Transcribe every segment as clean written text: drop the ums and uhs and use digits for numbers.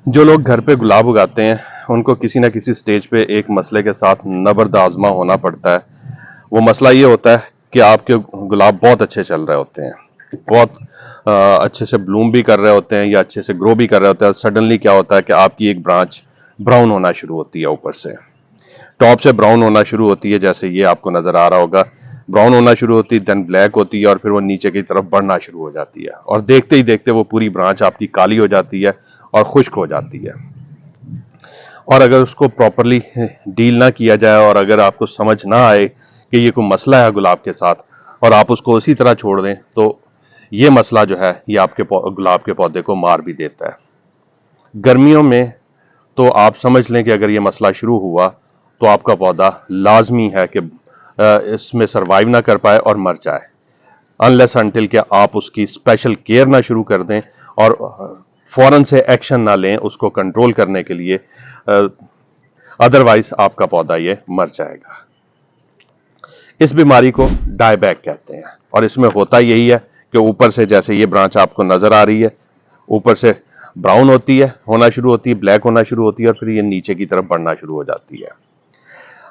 जो लोग घर पे गुलाब उगाते हैं उनको किसी न किसी स्टेज पे एक मसले के साथ नबर्द आज़मा होना पड़ता है। वो मसला ये होता है कि आपके गुलाब बहुत अच्छे चल रहे होते हैं, बहुत अच्छे से ब्लूम भी कर रहे होते हैं या अच्छे से ग्रो भी कर रहे होते हैं। सडनली क्या होता है कि आपकी एक ब्रांच ब्राउन होना शुरू होती है, ऊपर से टॉप से ब्राउन होना शुरू होती है, जैसे ये आपको नजर आ रहा होगा। ब्राउन होना शुरू होती है, देन ब्लैक होती है और फिर वो नीचे की तरफ बढ़ना शुरू हो जाती है और देखते ही देखते वो पूरी ब्रांच आपकी काली हो जाती है और खुश्क हो जाती है। और अगर उसको प्रॉपरली डील ना किया जाए और अगर आपको समझ ना आए कि ये कोई मसला है गुलाब के साथ और आप उसको उसी तरह छोड़ दें, तो ये मसला जो है ये आपके गुलाब के पौधे को मार भी देता है। गर्मियों में तो आप समझ लें कि अगर ये मसला शुरू हुआ तो आपका पौधा लाजमी है कि इसमें सरवाइव ना कर पाए और मर जाए, अनलेस अनटिल कि आप उसकी स्पेशल केयर ना शुरू कर दें और फौरन से एक्शन ना लें उसको कंट्रोल करने के लिए। अदरवाइज आपका पौधा ये मर जाएगा। इस बीमारी को डायबैक कहते हैं और इसमें होता यही है कि ऊपर से जैसे ये ब्रांच आपको नजर आ रही है, ऊपर से ब्राउन होती है, होना शुरू होती है, ब्लैक होना शुरू होती है और फिर ये नीचे की तरफ बढ़ना शुरू हो जाती है।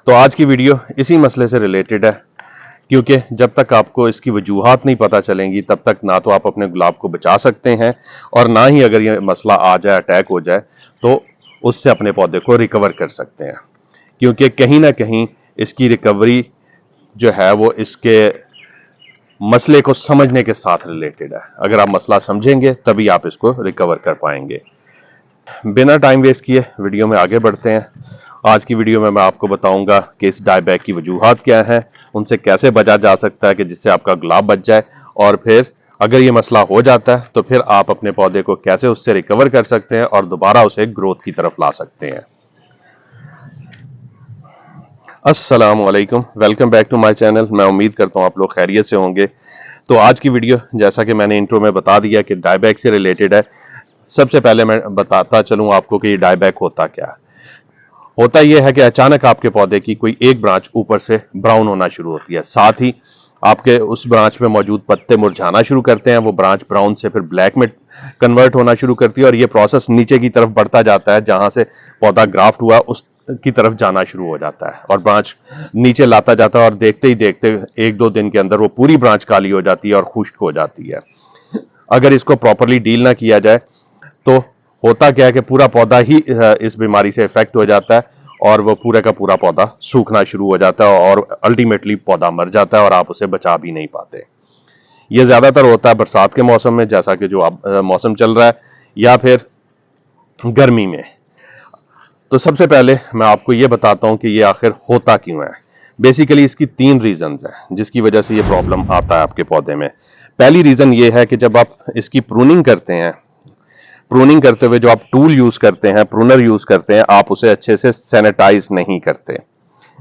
तो आज की वीडियो इसी मसले से रिलेटेड है, क्योंकि जब तक आपको इसकी वजूहात नहीं पता चलेंगी तब तक ना तो आप अपने गुलाब को बचा सकते हैं और ना ही अगर ये मसला आ जाए, अटैक हो जाए, तो उससे अपने पौधे को रिकवर कर सकते हैं। क्योंकि कहीं ना कहीं इसकी रिकवरी जो है वो इसके मसले को समझने के साथ रिलेटेड है। अगर आप मसला समझेंगे तभी आप इसको रिकवर कर पाएंगे। बिना टाइम वेस्ट किए वीडियो में आगे बढ़ते हैं। आज की वीडियो में मैं आपको बताऊंगा कि इस डायबैक की वजूहात क्या हैं, उनसे कैसे बचा जा सकता है कि जिससे आपका गुलाब बच जाए, और फिर अगर ये मसला हो जाता है तो फिर आप अपने पौधे को कैसे उससे रिकवर कर सकते हैं और दोबारा उसे ग्रोथ की तरफ ला सकते हैं। अस्सलाम वालेकुम, welcome back to my channel. मैं उम्मीद करता हूँ आप लोग खैरियत से होंगे। तो आज की वीडियो, जैसा कि मैंने इंट्रो में बता दिया कि डायबैक से रिलेटेड है। सबसे पहले मैं बताता चलूं आपको कि ये डायबैक होता क्या है। होता यह है कि अचानक आपके पौधे की कोई एक ब्रांच ऊपर से ब्राउन होना शुरू होती है, साथ ही आपके उस ब्रांच में मौजूद पत्ते मुरझाना शुरू करते हैं। वो ब्रांच ब्राउन से फिर ब्लैक में कन्वर्ट होना शुरू करती है और ये प्रोसेस नीचे की तरफ बढ़ता जाता है, जहां से पौधा ग्राफ्ट हुआ उस की तरफ जाना शुरू हो जाता है और ब्रांच नीचे लाता जाता है और देखते ही देखते एक दो दिन के अंदर वो पूरी ब्रांच काली हो जाती है और खुश्क हो जाती है। अगर इसको प्रॉपरली डील ना किया जाए तो होता क्या है कि पूरा पौधा ही इस बीमारी से इफेक्ट हो जाता है और वो पूरे का पूरा पौधा सूखना शुरू हो जाता है और अल्टीमेटली पौधा मर जाता है और आप उसे बचा भी नहीं पाते। ये ज्यादातर होता है बरसात के मौसम में, जैसा कि जो अब मौसम चल रहा है, या फिर गर्मी में। तो सबसे पहले मैं आपको ये बताता हूं कि ये आखिर होता क्यों है। बेसिकली इसकी तीन रीजंस हैं जिसकी वजह से ये प्रॉब्लम आता है आपके पौधे में। पहली रीजन ये है कि जब आप इसकी प्रूनिंग करते हैं, प्रूनिंग करते हुए जो आप टूल यूज करते हैं, प्रूनर यूज करते हैं, आप उसे अच्छे से सैनिटाइज नहीं करते।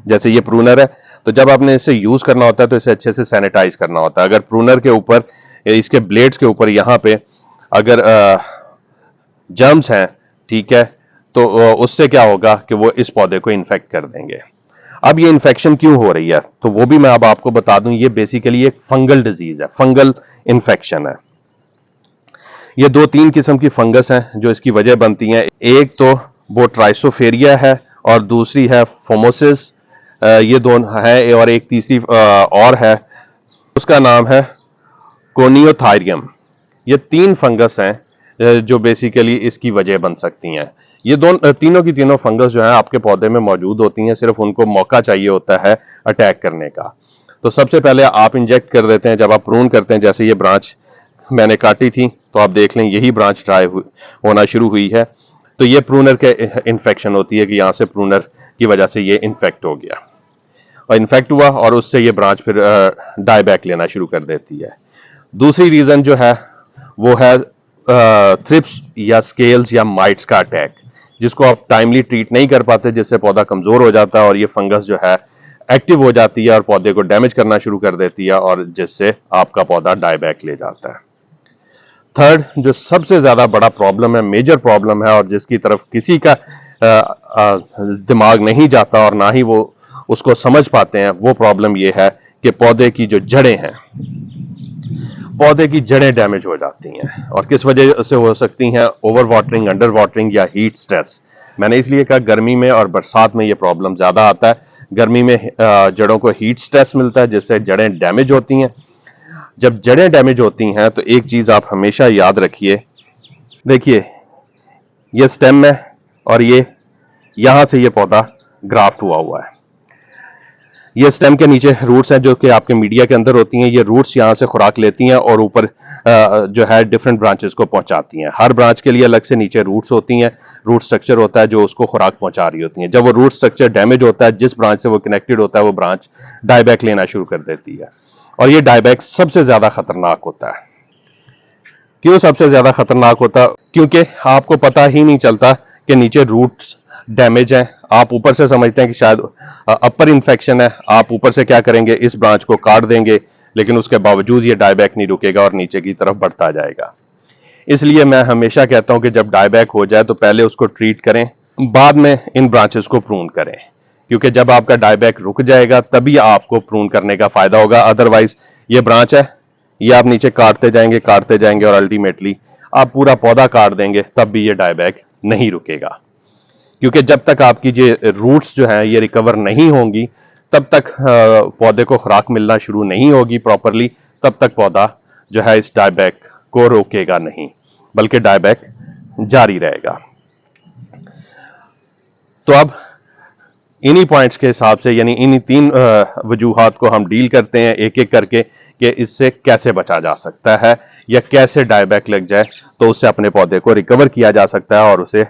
जैसे ये प्रूनर है, तो जब आपने इसे यूज करना होता है तो इसे अच्छे से सैनिटाइज करना होता है। अगर प्रूनर के ऊपर, इसके ब्लेड्स के ऊपर यहाँ पे अगर जर्म्स हैं, ठीक है, तो उससे क्या होगा कि वो इस पौधे को इन्फेक्ट कर देंगे। अब ये इन्फेक्शन क्यों हो रही है तो वो भी मैं अब आपको बता दूं। ये बेसिकली एक फंगल डिजीज है, फंगल इन्फेक्शन है। ये दो तीन किस्म की फंगस हैं जो इसकी वजह बनती हैं। एक तो वो ट्राइसोफेरिया है और दूसरी है फोमोसिस। ये दोनों है और एक तीसरी और है, उसका नाम है कोनियोथायरियम। ये तीन फंगस हैं जो बेसिकली इसकी वजह बन सकती हैं। ये तीनों की तीनों फंगस जो है आपके पौधे में मौजूद होती हैं, सिर्फ उनको मौका चाहिए होता है अटैक करने का। तो सबसे पहले आप इंजेक्ट कर देते हैं जब आप प्रून करते हैं। जैसे ये ब्रांच मैंने काटी थी तो आप देख लें यही ब्रांच ड्राई होना शुरू हुई है, तो ये प्रूनर के इन्फेक्शन होती है कि यहाँ से प्रूनर की वजह से ये इन्फेक्ट हो गया और इन्फेक्ट हुआ और उससे ये ब्रांच फिर डायबैक लेना शुरू कर देती है। दूसरी रीजन जो है वो है थ्रिप्स या स्केल्स या माइट्स का अटैक, जिसको आप टाइमली ट्रीट नहीं कर पाते, जिससे पौधा कमजोर हो जाता है और ये फंगस जो है एक्टिव हो जाती है और पौधे को डैमेज करना शुरू कर देती है और जिससे आपका पौधा डायबैक ले जाता है। थर्ड, जो सबसे ज्यादा बड़ा प्रॉब्लम है, मेजर प्रॉब्लम है और जिसकी तरफ किसी का दिमाग नहीं जाता और ना ही वो उसको समझ पाते हैं, वो प्रॉब्लम ये है कि पौधे की जो जड़ें हैं पौधे की जड़ें डैमेज हो जाती हैं। और किस वजह से हो सकती हैं? ओवर वाटरिंग, अंडर वाटरिंग या हीट स्ट्रेस। मैंने इसलिए कहा गर्मी में और बरसात में ये प्रॉब्लम ज्यादा आता है। गर्मी में जड़ों को हीट स्ट्रेस मिलता है जिससे जड़ें डैमेज होती हैं। जब जड़ें डैमेज होती हैं तो एक चीज आप हमेशा याद रखिए, देखिए ये स्टेम है और ये यहां से ये पौधा ग्राफ्ट हुआ है। ये स्टेम के नीचे रूट्स हैं जो कि आपके मीडिया के अंदर होती हैं। ये रूट्स यहाँ से खुराक लेती हैं और ऊपर जो है डिफरेंट ब्रांचेस को पहुंचाती हैं। हर ब्रांच के लिए अलग से नीचे रूट्स होती हैं, रूट स्ट्रक्चर होता है जो उसको खुराक पहुंचा रही होती हैं। जब वो रूट स्ट्रक्चर डैमेज होता है, जिस ब्रांच से वो कनेक्टेड होता है, वो ब्रांच डायबैक लेना शुरू कर देती है। और ये डायबैक सबसे ज्यादा खतरनाक होता है। क्यों सबसे ज्यादा खतरनाक होता? क्योंकि आपको पता ही नहीं चलता कि नीचे रूट्स डैमेज हैं। आप ऊपर से समझते हैं कि शायद अपर इन्फेक्शन है, आप ऊपर से क्या करेंगे, इस ब्रांच को काट देंगे, लेकिन उसके बावजूद ये डायबैक नहीं रुकेगा और नीचे की तरफ बढ़ता जाएगा। इसलिए मैं हमेशा कहता हूं कि जब डायबैक हो जाए तो पहले उसको ट्रीट करें, बाद में इन ब्रांचेस को प्रून करें। क्योंकि जब आपका डायबैक रुक जाएगा तभी आपको प्रून करने का फायदा होगा। अदरवाइज ये ब्रांच है, ये आप नीचे काटते जाएंगे और अल्टीमेटली आप पूरा पौधा काट देंगे, तब भी ये डायबैक नहीं रुकेगा। क्योंकि जब तक आपकी ये रूट्स जो हैं ये रिकवर नहीं होंगी, तब तक पौधे को खुराक मिलना शुरू नहीं होगी प्रॉपरली, तब तक पौधा जो है इस डायबैक को रोकेगा नहीं, बल्कि डायबैक जारी रहेगा। तो अब इन्हीं पॉइंट्स के हिसाब से, यानी इन्हीं तीन वजूहात को हम डील करते हैं एक एक करके कि इससे कैसे बचा जा सकता है, या कैसे डायबैक लग जाए तो उससे अपने पौधे को रिकवर किया जा सकता है और उसे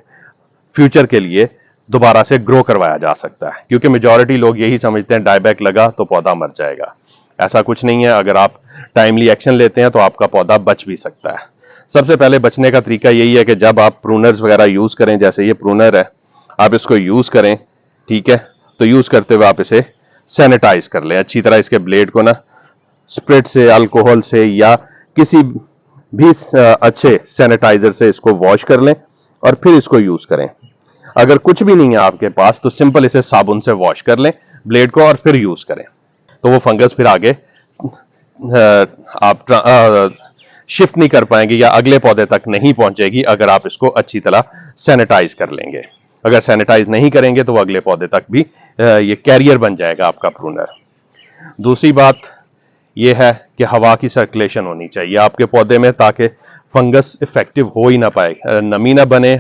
फ्यूचर के लिए दोबारा से ग्रो करवाया जा सकता है। क्योंकि मेजॉरिटी लोग यही समझते हैं डायबैक लगा तो पौधा मर जाएगा। ऐसा कुछ नहीं है। अगर आप टाइमली एक्शन लेते हैं तो आपका पौधा बच भी सकता है। सबसे पहले बचने का तरीका यही है कि जब आप प्रूनर्स वगैरह यूज करें, जैसे ये प्रूनर है, आप इसको यूज करें, ठीक है, तो यूज करते हुए आप इसे सैनिटाइज कर लें अच्छी तरह। इसके ब्लेड को ना स्प्रिट से, अल्कोहल से या किसी भी अच्छे सैनिटाइजर से इसको वॉश कर लें और फिर इसको यूज करें। अगर कुछ भी नहीं है आपके पास तो सिंपल इसे साबुन से वॉश कर लें ब्लेड को और फिर यूज करें, तो वो फंगस फिर आगे आप शिफ्ट नहीं कर पाएंगे या अगले पौधे तक नहीं पहुंचेगी अगर आप इसको अच्छी तरह सैनिटाइज कर लेंगे। अगर सैनिटाइज नहीं करेंगे तो वो अगले पौधे तक भी ये कैरियर बन जाएगा आपका प्रूनर। दूसरी बात यह है कि हवा की सर्कुलेशन होनी चाहिए आपके पौधे में, ताकि फंगस इफेक्टिव हो ही ना पाए, नमी ना बने,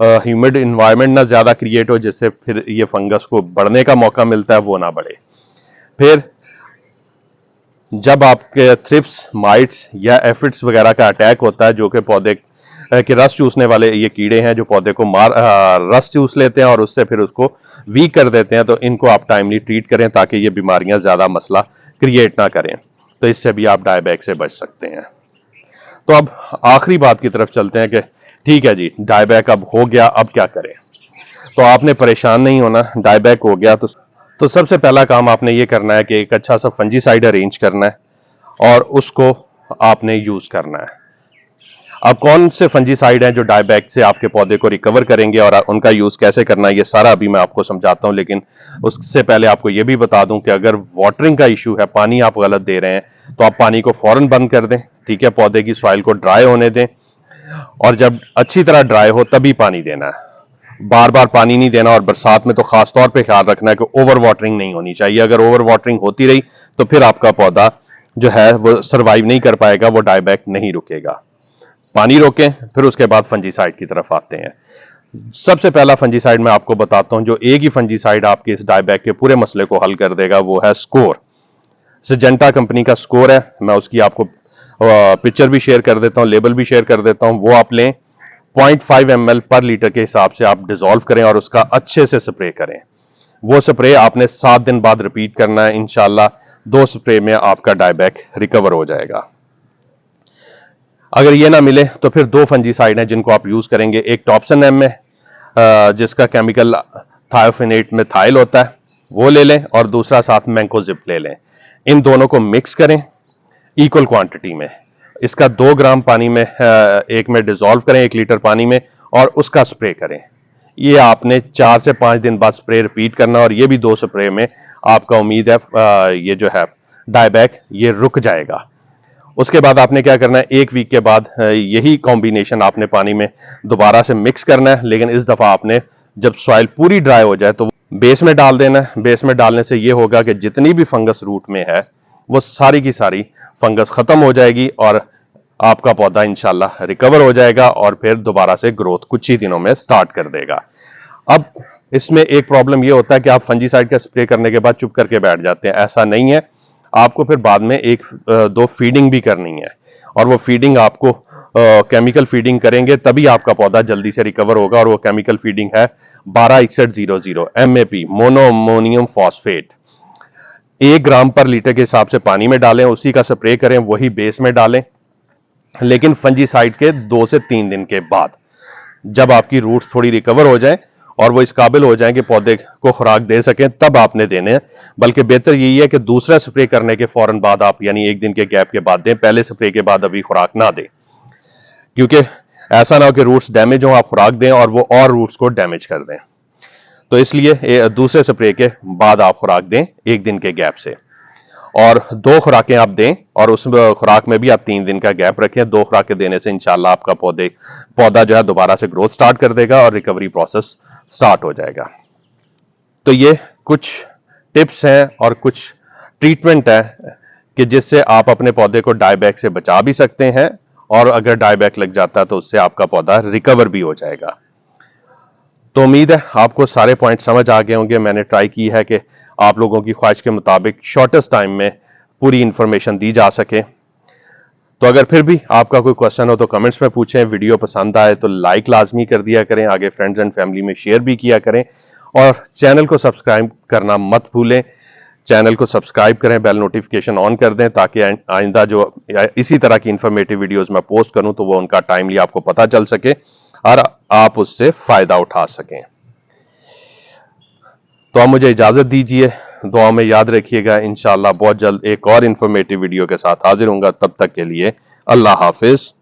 ह्यूमिड इन्वायरमेंट ना ज्यादा क्रिएट हो जिससे फिर ये फंगस को बढ़ने का मौका मिलता है वो ना बढ़े। फिर जब आपके थ्रिप्स, माइट्स या एफिड्स वगैरह का अटैक होता है, जो कि पौधे के रस चूसने वाले ये कीड़े हैं जो पौधे को रस चूस लेते हैं और उससे फिर उसको वीक कर देते हैं, तो इनको आप टाइमली ट्रीट करें ताकि ये बीमारियां ज्यादा मसला क्रिएट ना करें। तो इससे भी आप डायबैक से बच सकते हैं। तो अब आखिरी बात की तरफ चलते हैं कि ठीक है जी, डायबैक अब हो गया, अब क्या करें। तो आपने परेशान नहीं होना। डायबैक हो गया तो सबसे पहला काम आपने ये करना है कि एक अच्छा सा फंजीसाइड अरेंज करना है और उसको आपने यूज करना है। अब कौन से फंजीसाइड हैं जो डायबैक से आपके पौधे को रिकवर करेंगे और उनका यूज कैसे करना है, ये सारा अभी मैं आपको समझाता हूं। लेकिन उससे पहले आपको ये भी बता दूं कि अगर वाटरिंग का इशू है, पानी आप गलत दे रहे हैं, तो आप पानी को फौरन बंद कर दें, ठीक है। पौधे की सॉइल को ड्राई होने दें और जब अच्छी तरह ड्राई हो तभी पानी देना है। बार बार पानी नहीं देना और बरसात में तो खास तौर पे ख्याल रखना है कि ओवर वाटरिंग नहीं होनी चाहिए। अगर ओवर वाटरिंग होती रही तो फिर आपका पौधा जो है वो सरवाइव नहीं कर पाएगा, वो डायबैक नहीं रुकेगा। पानी रोकें, फिर उसके बाद फंजीसाइड की तरफ आते हैं। सबसे पहला फंजीसाइड मैं आपको बताता हूं जो एक ही फंजीसाइड आपके इस डायबैक के पूरे मसले को हल कर देगा, वो है स्कोर। सिजेंटा कंपनी का स्कोर है, मैं उसकी आपको पिक्चर भी शेयर कर देता हूं, लेबल भी शेयर कर देता हूं। वो आप लें, 0.5 ml पर लीटर के हिसाब से आप डिसॉल्व करें और उसका अच्छे से स्प्रे करें। वो स्प्रे आपने 7 दिन बाद रिपीट करना है। इंशाल्लाह 2 स्प्रे में आपका डायबैक रिकवर हो जाएगा। अगर ये ना मिले तो फिर 2 फंजीसाइड हैं जिनको आप यूज करेंगे। एक टॉप्सन एम है जिसका केमिकल थायोफिनेट मिथाइल होता है, वो ले लें, और दूसरा साथ मैंकोजिप ले लें। इन दोनों को मिक्स करें इक्वल क्वांटिटी में। इसका 2 ग्राम पानी में एक में डिसॉल्व करें 1 लीटर पानी में और उसका स्प्रे करें। ये आपने 4 से 5 दिन बाद स्प्रे रिपीट करना और ये भी 2 स्प्रे में आपका उम्मीद है ये जो है डायबैक ये रुक जाएगा। उसके बाद आपने क्या करना है, 1 वीक के बाद यही कॉम्बिनेशन आपने पानी में दोबारा से मिक्स करना है, लेकिन इस दफा आपने जब सॉइल पूरी ड्राई हो जाए तो बेस में डाल देना है। बेस में डालने से यह होगा कि जितनी भी फंगस रूट में है वो सारी की सारी फंगस खत्म हो जाएगी और आपका पौधा इंशाल्लाह रिकवर हो जाएगा और फिर दोबारा से ग्रोथ कुछ ही दिनों में स्टार्ट कर देगा। अब इसमें एक प्रॉब्लम यह होता है कि आप फंजीसाइड का स्प्रे करने के बाद चुप करके बैठ जाते हैं। ऐसा नहीं है, आपको फिर बाद में 1-2 फीडिंग भी करनी है और वो फीडिंग आपको केमिकल फीडिंग करेंगे तभी आपका पौधा जल्दी से रिकवर होगा। और वो केमिकल फीडिंग है 126100 MAP, मोनो अमोनियम फॉस्फेट। 1 ग्राम पर लीटर के हिसाब से पानी में डालें, उसी का स्प्रे करें, वही बेस में डालें, लेकिन फंजीसाइड के 2 से 3 दिन के बाद, जब आपकी रूट्स थोड़ी रिकवर हो जाए और वो इस काबिल हो जाए कि पौधे को खुराक दे सकें, तब आपने देने हैं। बल्कि बेहतर यही है कि दूसरा स्प्रे करने के फौरन बाद आप, यानी 1 दिन के गैप के बाद दें, पहले स्प्रे के बाद अभी खुराक ना दें, क्योंकि ऐसा ना हो कि रूट्स डैमेज हो, आप खुराक दें और वो और रूट्स को डैमेज कर दें। तो इसलिए दूसरे स्प्रे के बाद आप खुराक दें 1 दिन के गैप से, और 2 खुराकें आप दें और उस खुराक में भी आप 3 दिन का गैप रखें। 2 खुराकें देने से इंशाल्लाह आपका पौधा जो है दोबारा से ग्रोथ स्टार्ट कर देगा और रिकवरी प्रोसेस स्टार्ट हो जाएगा। तो ये कुछ टिप्स हैं और कुछ ट्रीटमेंट है कि जिससे आप अपने पौधे को डायबैक से बचा भी सकते हैं, और अगर डायबैक लग जाता है तो उससे आपका पौधा रिकवर भी हो जाएगा। तो उम्मीद है आपको सारे पॉइंट समझ आ गए होंगे। मैंने ट्राई की है कि आप लोगों की ख्वाहिश के मुताबिक शॉर्टेस्ट टाइम में पूरी इंफॉर्मेशन दी जा सके। तो अगर फिर भी आपका कोई क्वेश्चन हो तो कमेंट्स में पूछें। वीडियो पसंद आए तो लाइक लाजमी कर दिया करें, आगे फ्रेंड्स एंड फैमिली में शेयर भी किया करें, और चैनल को सब्सक्राइब करना मत भूलें। चैनल को सब्सक्राइब करें, बेल नोटिफिकेशन ऑन कर दें, ताकि आइंदा जो इसी तरह की इंफॉर्मेटिव वीडियोस मैं पोस्ट करूं तो वो उनका टाइमली आपको पता चल सके और आप उससे फायदा उठा सकें। तो आप मुझे इजाजत दीजिए, दुआ में याद रखिएगा। इंशाअल्लाह बहुत जल्द एक और इंफॉर्मेटिव वीडियो के साथ हाजिर होऊंगा। तब तक के लिए अल्लाह हाफिज।